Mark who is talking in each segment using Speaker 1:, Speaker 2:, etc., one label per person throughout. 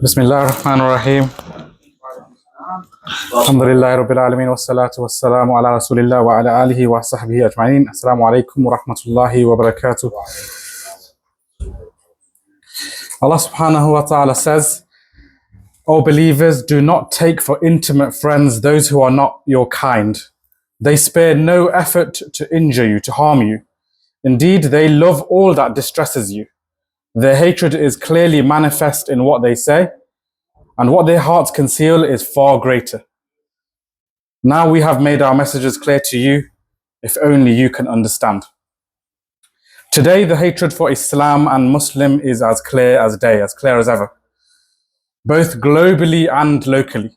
Speaker 1: Bismillah ar-Rahman ar-Rahim. Alhamdulillah Rabbil Alameen wa salatu wa salamu ala Rasulillah wa ala alihi wa sahbihi ajma'in. Assalamu alaikum wa rahmatullahi wa barakatuh. Allah subhanahu wa ta'ala says, O believers, do not take for intimate friends those who are not your kind. They spare no effort to injure you, to harm you. Indeed, they love all that distresses you. Their hatred is clearly manifest in what they say, and what their hearts conceal is far greater. Now we have made our messages clear to you, if only you can understand. Today, the hatred for Islam and Muslim is as clear as day, as clear as ever, both globally and locally.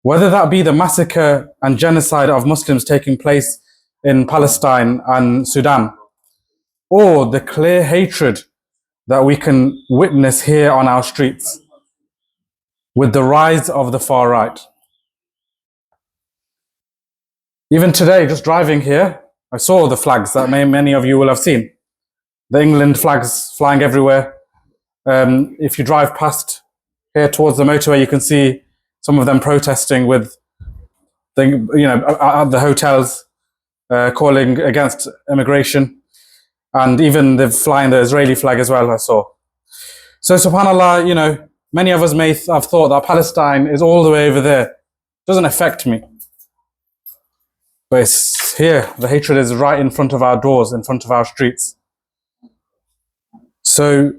Speaker 1: Whether that be the massacre and genocide of Muslims taking place in Palestine and Sudan, or the clear hatred that we can witness here on our streets with the rise of the far right. Even today, just driving here, I saw the flags that many of you will have seen. The England flags flying everywhere. If you drive past here towards the motorway, you can see some of them protesting with, at the hotels, calling against immigration. And even they're flying the Israeli flag as well, I saw. So subhanAllah, many of us may have thought that Palestine is all the way over there. It doesn't affect me. But it's here. The hatred is right in front of our doors, in front of our streets. So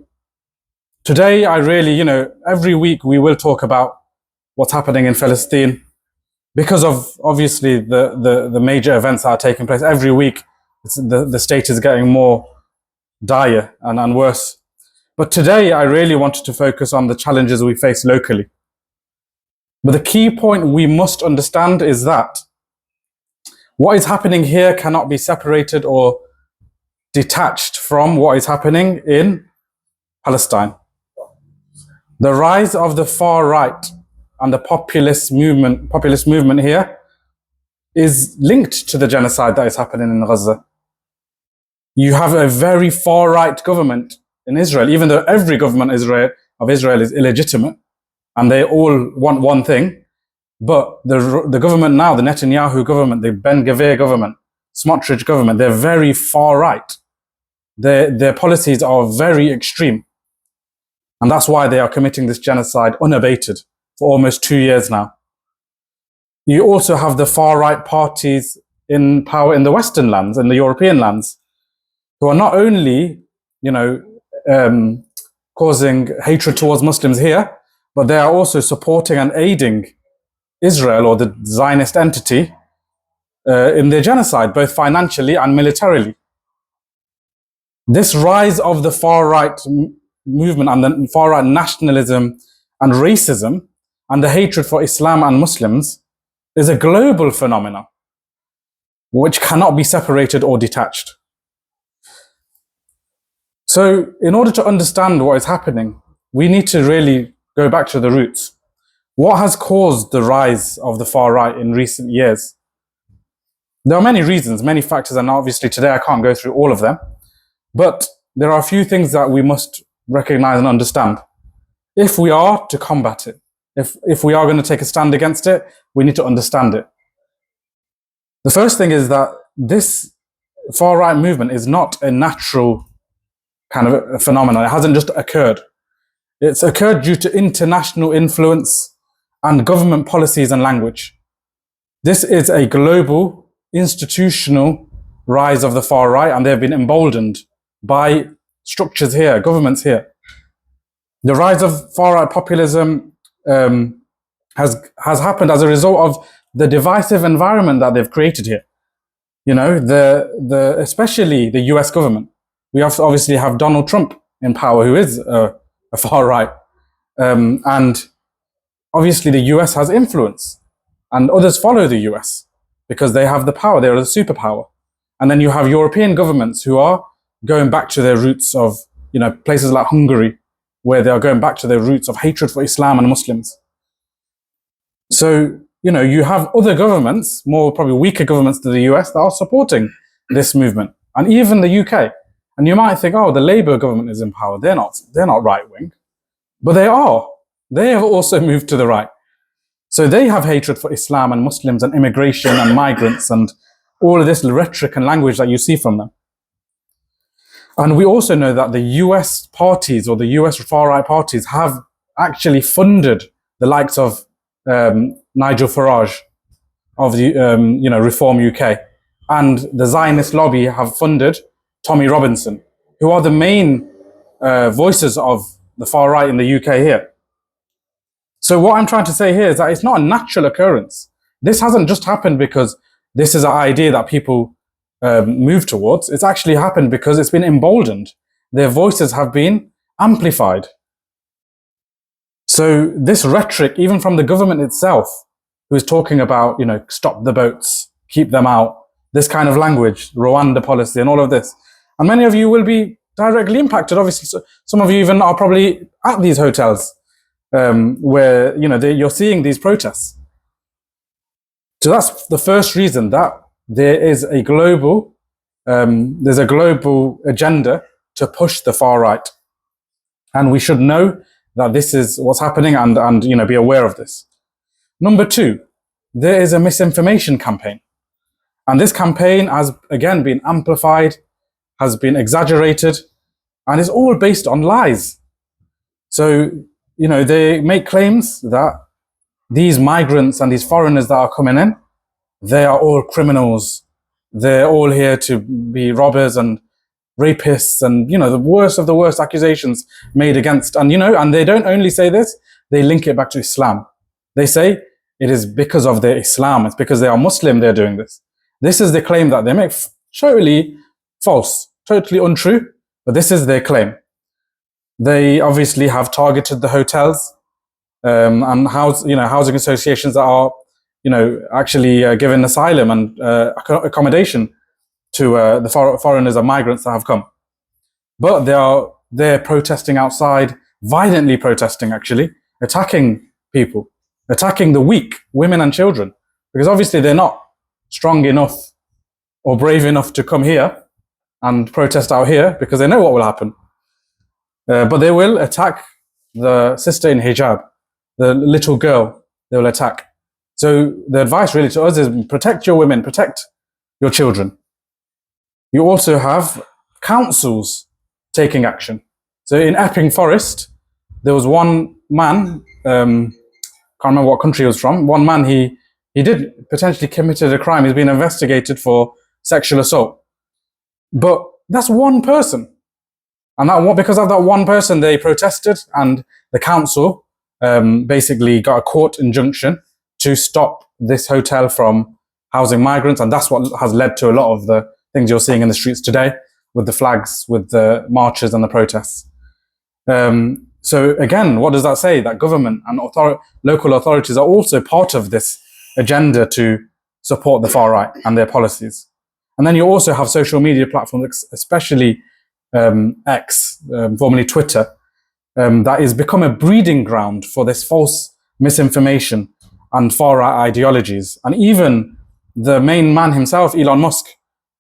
Speaker 1: today I really, every week we will talk about what's happening in Palestine because of obviously the major events that are taking place. Every week the state is getting more dire and worse. But today I really wanted to focus on the challenges we face locally. But the key point we must understand is that what is happening here cannot be separated or detached from what is happening in Palestine. The rise of the far right and the populist movement here is linked to the genocide that is happening in Gaza. You have a very far right government in Israel, even though every government of Israel is illegitimate and they all want one thing. But the government now, the Netanyahu government, the Ben Gvir government, Smotrich government, they're very far right. Their policies are very extreme. And that's why they are committing this genocide unabated for almost 2 years now. You also have the far right parties in power in the Western lands, in the European lands, who are not only, causing hatred towards Muslims here, but they are also supporting and aiding Israel or the Zionist entity in their genocide, both financially and militarily. This rise of the far right movement and the far right nationalism and racism and the hatred for Islam and Muslims is a global phenomenon which cannot be separated or detached. So in order to understand what is happening, we need to really go back to the roots. What has caused the rise of the far right in recent years? There are many reasons, many factors, and obviously today I can't go through all of them, but there are a few things that we must recognize and understand. If we are to combat it, if we are going to take a stand against it, we need to understand it. The first thing is that this far right movement is not a natural kind of a phenomenon. It hasn't just occurred. It's occurred due to international influence and government policies and language. This is a global, institutional rise of the far right, and they've been emboldened by structures here, governments here. The rise of far right populism has happened as a result of the divisive environment that they've created here. Especially the US government. We obviously have Donald Trump in power, who is a far right. And obviously the US has influence and others follow the US because they have the power, they're the superpower. And then you have European governments who are going back to their roots of, places like Hungary, where they are going back to their roots of hatred for Islam and Muslims. So, you have other governments, more probably weaker governments than the US, that are supporting this movement, and even the UK. And you might think, oh, the Labour government is in power. They're not right wing. But they have also moved to the right. So they have hatred for Islam and Muslims and immigration and migrants and all of this rhetoric and language that you see from them. And we also know that the US parties, or the US far-right parties, have actually funded the likes of Nigel Farage of the Reform UK, and the Zionist lobby have funded Tommy Robinson, who are the main voices of the far right in the UK here. So what I'm trying to say here is that it's not a natural occurrence. This hasn't just happened because this is an idea that people move towards. It's actually happened because it's been emboldened. Their voices have been amplified. So this rhetoric, even from the government itself, who is talking about, stop the boats, keep them out, this kind of language, Rwanda policy and all of this. And many of you will be directly impacted. Obviously, so some of you even are probably at these hotels where, you're seeing these protests. So that's the first reason, that there is a global, agenda to push the far right. And we should know that this is what's happening and be aware of this. Number two, there is a misinformation campaign. And this campaign has, again, been amplified, has been exaggerated, and is all based on lies. So, they make claims that these migrants and these foreigners that are coming in, they are all criminals. They're all here to be robbers and rapists and, the worst of the worst accusations made against. And, and they don't only say this, they link it back to Islam. They say it is because of their Islam. It's because they are Muslim they're doing this. This is the claim that they make. Totally false, totally untrue, but this is their claim. They obviously have targeted the hotels and housing associations that are, actually giving asylum and accommodation to the foreigners and migrants that have come. But they're protesting outside, violently protesting, actually, attacking people, attacking the weak, women and children, because obviously they're not strong enough or brave enough to come here and protest out here because they know what will happen. But they will attack the sister in hijab, the little girl, they will attack. So the advice really to us is protect your women, protect your children. You also have councils taking action. So in Epping Forest, there was one man, can't remember what country he was from, one man, he did potentially committed a crime. He's been investigated for sexual assault. But that's one person. And because of that one person, they protested, and the council basically got a court injunction to stop this hotel from housing migrants. And that's what has led to a lot of the things you're seeing in the streets today, with the flags, with the marches and the protests. So again, what does that say? That government and local authorities are also part of this agenda to support the far right and their policies. And then you also have social media platforms, especially X, formerly Twitter, that has become a breeding ground for this false misinformation and far right ideologies. And even the main man himself, Elon Musk,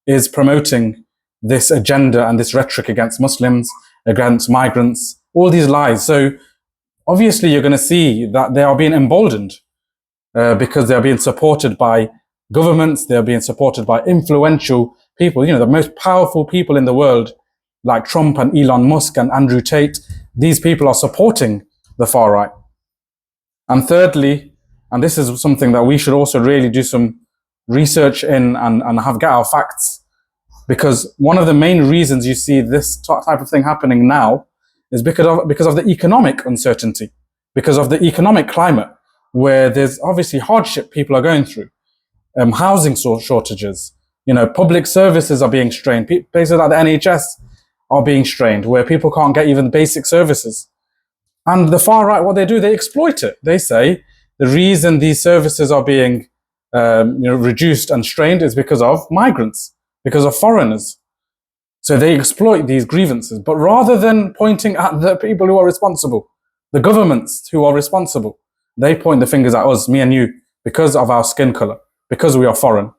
Speaker 1: is promoting this agenda and this rhetoric against Muslims, against migrants, all these lies. So obviously you're going to see that they are being emboldened because they're being supported by governments, they're being supported by influential people, the most powerful people in the world, like Trump and Elon Musk and Andrew Tate. These people are supporting the far right. And thirdly, and this is something that we should also really do some research in and get our facts, because one of the main reasons you see this type of thing happening now is because of the economic uncertainty, because of the economic climate, where there's obviously hardship people are going through, housing shortages, public services are being strained, places like the NHS are being strained, where people can't get even basic services. And the far right, what they do, they exploit it. They say the reason these services are being reduced and strained is because of migrants, because of foreigners. So they exploit these grievances. But rather than pointing at the people who are responsible, the governments who are responsible, they point the fingers at us, me and you, because of our skin color, because we are foreign.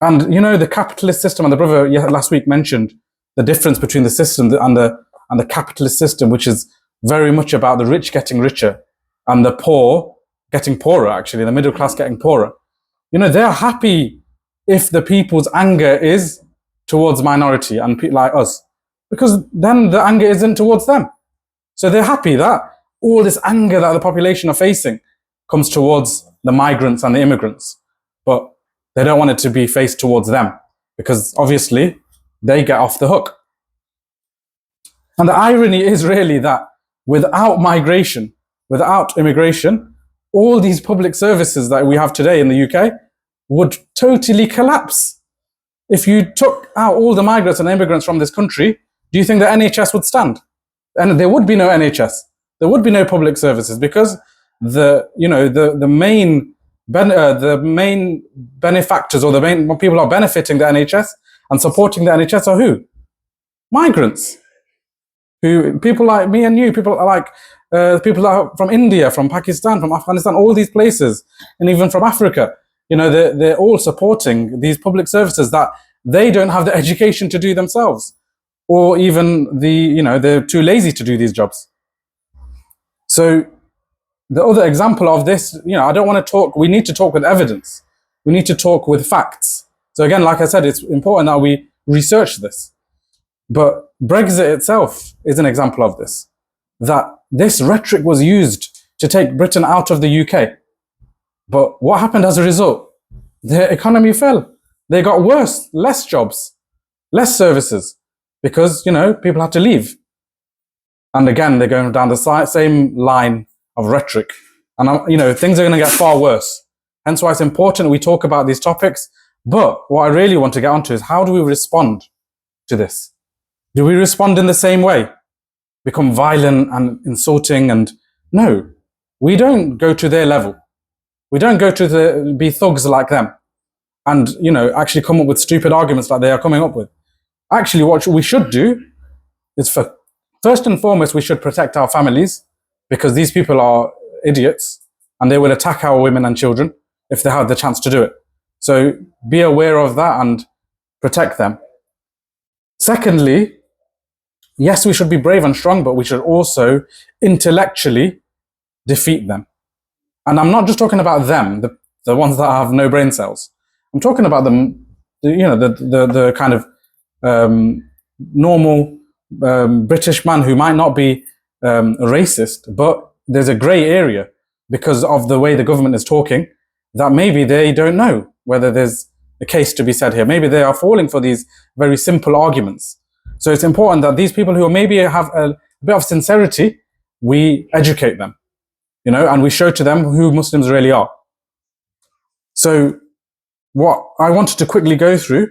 Speaker 1: And the capitalist system, and the brother last week mentioned the difference between the system and the capitalist system, which is very much about the rich getting richer and the poor getting poorer, actually, the middle class getting poorer. They're happy if the people's anger is towards minority and people like us, because then the anger isn't towards them. So they're happy that all this anger that the population are facing comes towards the migrants and the immigrants, but they don't want it to be faced towards them, because obviously they get off the hook. And the irony is really that without migration, without immigration, all these public services that we have today in the UK would totally collapse. If you took out all the migrants and immigrants from this country, do you think the NHS would stand? And there would be no NHS. There would be no public services, because the main benefactors, or the main people who are benefiting the NHS and supporting the NHS are who? Migrants. People like me and you, people like people that are from India, from Pakistan, from Afghanistan, all these places, and even from Africa. They're all supporting these public services that they don't have the education to do themselves, or even they're too lazy to do these jobs. So the other example of this, I don't want to talk, we need to talk with evidence. We need to talk with facts. So again, like I said, it's important that we research this. But Brexit itself is an example of this, that this rhetoric was used to take Britain out of the UK. But what happened as a result? Their economy fell. They got worse, less jobs, less services, because, people had to leave. And again, they're going down the same line of rhetoric. And, things are going to get far worse. Hence why it's important we talk about these topics. But what I really want to get onto is, how do we respond to this? Do we respond in the same way? Become violent and insulting? And no, we don't go to their level. We don't go to be thugs like them and, actually come up with stupid arguments like they are coming up with. Actually, what we should do is, first and foremost, we should protect our families, because these people are idiots and they will attack our women and children if they have the chance to do it. So be aware of that and protect them. Secondly, yes, we should be brave and strong, but we should also intellectually defeat them. And I'm not just talking about them, the ones that have no brain cells. I'm talking about them, the kind of normal British man who might not be racist, but there's a grey area because of the way the government is talking, that maybe they don't know whether there's a case to be said here. Maybe they are falling for these very simple arguments. So it's important that these people who maybe have a bit of sincerity, we educate them, and we show to them who Muslims really are. So what I wanted to quickly go through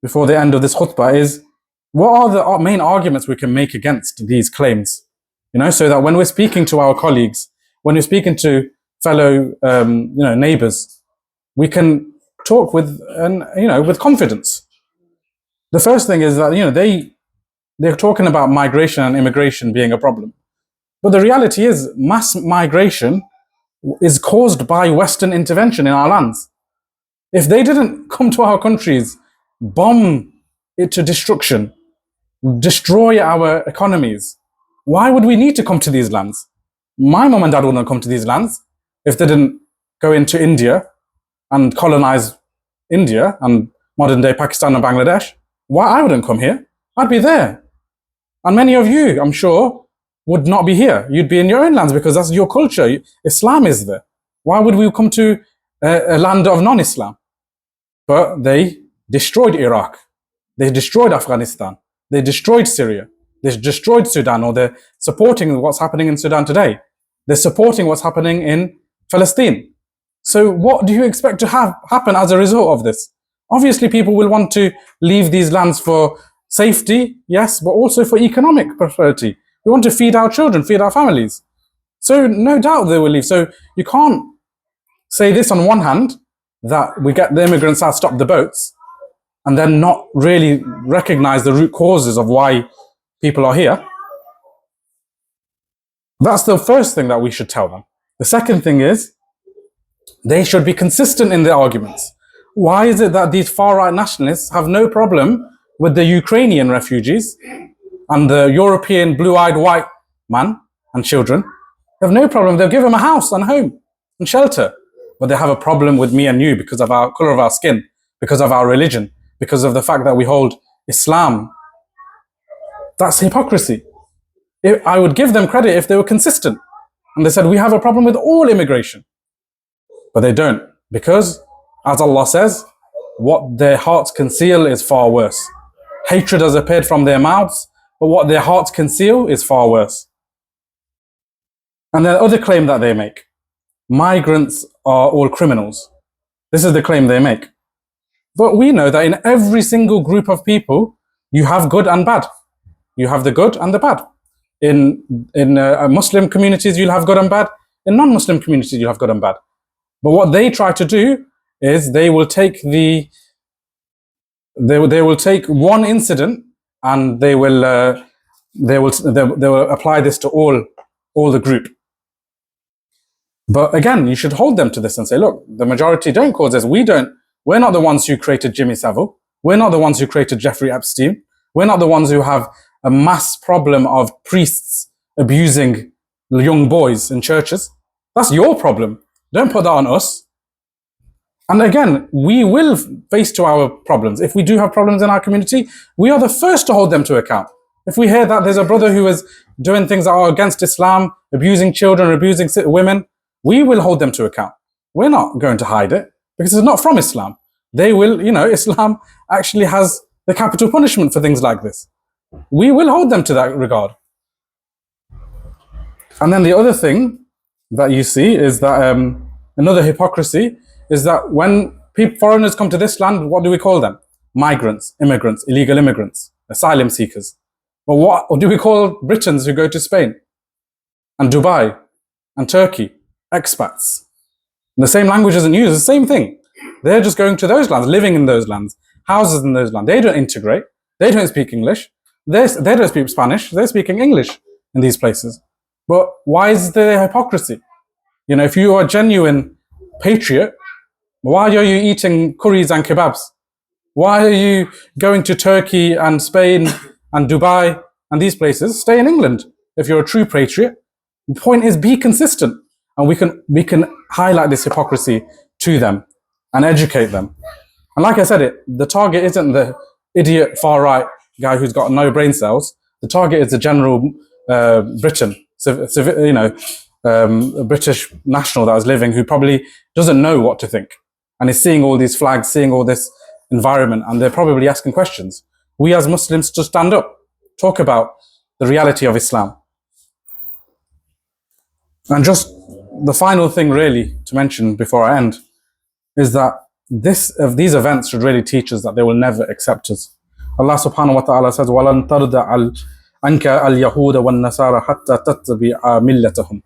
Speaker 1: before the end of this khutbah is, what are the main arguments we can make against these claims? So that when we're speaking to our colleagues, when we're speaking to fellow, neighbors, we can talk with confidence. The first thing is that, they're talking about migration and immigration being a problem. But the reality is, mass migration is caused by Western intervention in our lands. If they didn't come to our countries, bomb it to destruction, destroy our economies, why would we need to come to these lands? My mom and dad wouldn't come to these lands if they didn't go into India and colonize India and modern day Pakistan and Bangladesh. Why I wouldn't come here? I'd be there. And many of you, I'm sure, would not be here. You'd be in your own lands because that's your culture. Islam is there. Why would we come to a land of non-Islam? But they destroyed Iraq. They destroyed Afghanistan. They destroyed Syria. They destroyed Sudan, or they're supporting what's happening in Sudan today. They're supporting what's happening in Palestine. So what do you expect to happen as a result of this? Obviously, people will want to leave these lands for safety, yes, but also for economic prosperity. We want to feed our children, feed our families. So no doubt they will leave. So you can't say this on one hand, that we get the immigrants out, stop the boats, and then not really recognize the root causes of why people are here. That's the first thing that we should tell them. The second thing is, they should be consistent in their arguments. Why is it that these far-right nationalists have no problem with the Ukrainian refugees and the European blue-eyed white man and children. They have no problem. They'll give them a house and home and shelter. But they have a problem with me and you because of our color of our skin, because of our religion, because of the fact that we hold Islam. That's hypocrisy. I would give them credit if they were consistent. And they said, we have a problem with all immigration. But they don't. Because, as Allah says, what their hearts conceal is far worse. Hatred has appeared from their mouths, but what their hearts conceal is far worse. And the other claim that they make, migrants are all criminals. This is the claim they make. But we know that in every single group of people, you have good and bad. You have the good and the bad. In Muslim communities, you'll have good and bad. In non-Muslim communities, you'll have good and bad. But what they try to do is they will take one incident and they will apply this to all the group. But again, you should hold them to this and say, look, the majority don't cause this. We're not the ones who created Jimmy Savile. We're not the ones who created Jeffrey Epstein. We're not the ones who have a mass problem of priests abusing young boys in churches. That's your problem. Don't put that on us. And again, we will face to our problems. If we do have problems in our community, we are the first to hold them to account. If we hear that there's a brother who is doing things that are against Islam, abusing children, abusing women, we will hold them to account. We're not going to hide it because it's not from Islam. They will, Islam actually has the capital punishment for things like this. We will hold them to that regard. And then the other thing that you see is that another hypocrisy is that when foreigners come to this land, what do we call them? Migrants, immigrants, illegal immigrants, asylum seekers. But what do we call Britons who go to Spain and Dubai and Turkey? Expats. And the same language isn't used, the same thing. They're just going to those lands, living in those lands, houses in those lands. They don't integrate. They don't speak English. They don't speak Spanish. They're speaking English in these places. But why is there hypocrisy? If you are a genuine patriot, why are you eating curries and kebabs? Why are you going to Turkey and Spain and Dubai and these places? Stay in England if you're a true patriot. The point is, be consistent. And we can highlight this hypocrisy to them and educate them. And like I said, the target isn't the idiot far right guy who's got no brain cells. The target is the general Briton, a British national that is living who probably doesn't know what to think and is seeing all these flags, seeing all this environment, and they're probably asking questions. We as Muslims should stand up, talk about the reality of Islam. And just the final thing really to mention before I end is that these events should really teach us that they will never accept us. Allah subhanahu wa ta'ala says, وَلَن تَرْضَ عَنْكَ الْيَهُودَ وَالنَّصَارَى حَتَّى تَتَّبِعَ مِلَّتَهُم.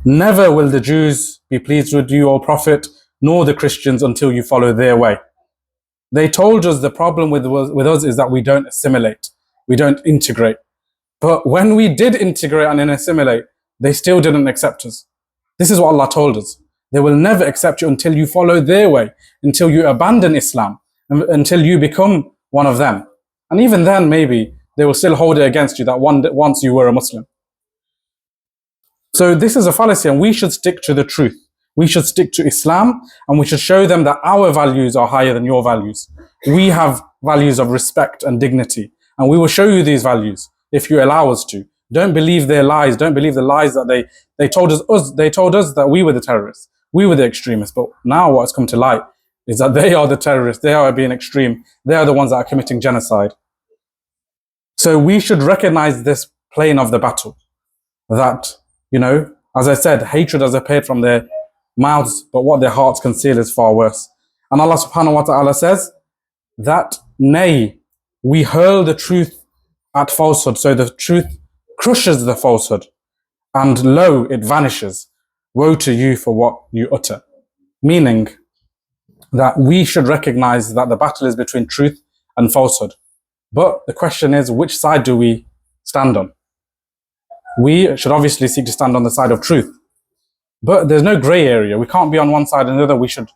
Speaker 1: Never will the Jews be pleased with you, O Prophet, nor the Christians until you follow their way. They told us the problem with us is that we don't assimilate, we don't integrate. But when we did integrate and assimilate, they still didn't accept us. This is what Allah told us. They will never accept you until you follow their way, until you abandon Islam, until you become one of them. And even then, maybe they will still hold it against you that once you were a Muslim. So this is a fallacy, and we should stick to the truth. We should stick to Islam, and we should show them that our values are higher than your values. We have values of respect and dignity, and we will show you these values if you allow us to. Don't believe their lies. Don't believe the lies that they told us. They told us that we were the terrorists. We were the extremists. But now what has come to light is that they are the terrorists. They are being extreme. They are the ones that are committing genocide. So we should recognize this plane of the battle. That, as I said, hatred has appeared from their mouths, but what their hearts conceal is far worse. And Allah subhanahu wa ta'ala says that, nay, we hurl the truth at falsehood. So the truth crushes the falsehood, and lo, it vanishes. Woe to you for what you utter. Meaning that we should recognize that the battle is between truth and falsehood. But the question is, which side do we stand on? We should obviously seek to stand on the side of truth. But there's no grey area. We can't be on one side and the other. We should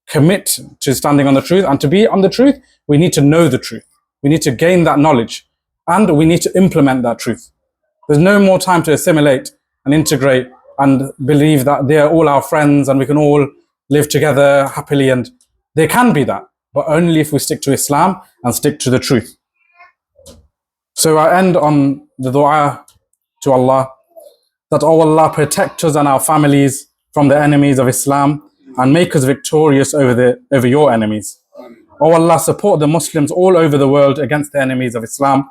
Speaker 1: commit to standing on the truth. And to be on the truth, we need to know the truth. We need to gain that knowledge. And we need to implement that truth. There's no more time to assimilate and integrate and believe that they're all our friends and we can all live together happily. And there can be that, but only if we stick to Islam and stick to the truth. So I end on the dua to Allah that, oh Allah, protect us and our families from the enemies of Islam and make us victorious over your enemies. Oh Allah, support the Muslims all over the world against the enemies of Islam.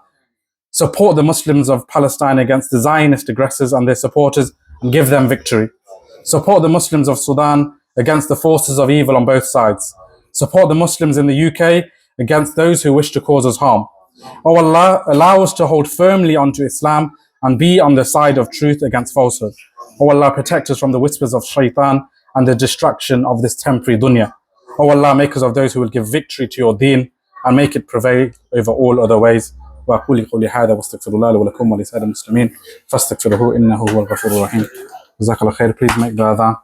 Speaker 1: Support the Muslims of Palestine against the Zionist aggressors and their supporters and give them victory. Support the Muslims of Sudan against the forces of evil on both sides. Support the Muslims in the UK against those who wish to cause us harm. Oh Allah, allow us to hold firmly onto Islam and be on the side of truth against falsehood. Oh Allah, protect us from the whispers of shaitan and the distraction of this temporary dunya. Oh Allah, make us of those who will give victory to your deen and make it prevail over all other ways. وأقول قولي هذا واستغفر الله لي ولكم ولسائر المسلمين فاستغفروه إنه هو الغفور الرحيم. جزاك الله خير. Please make the adhan.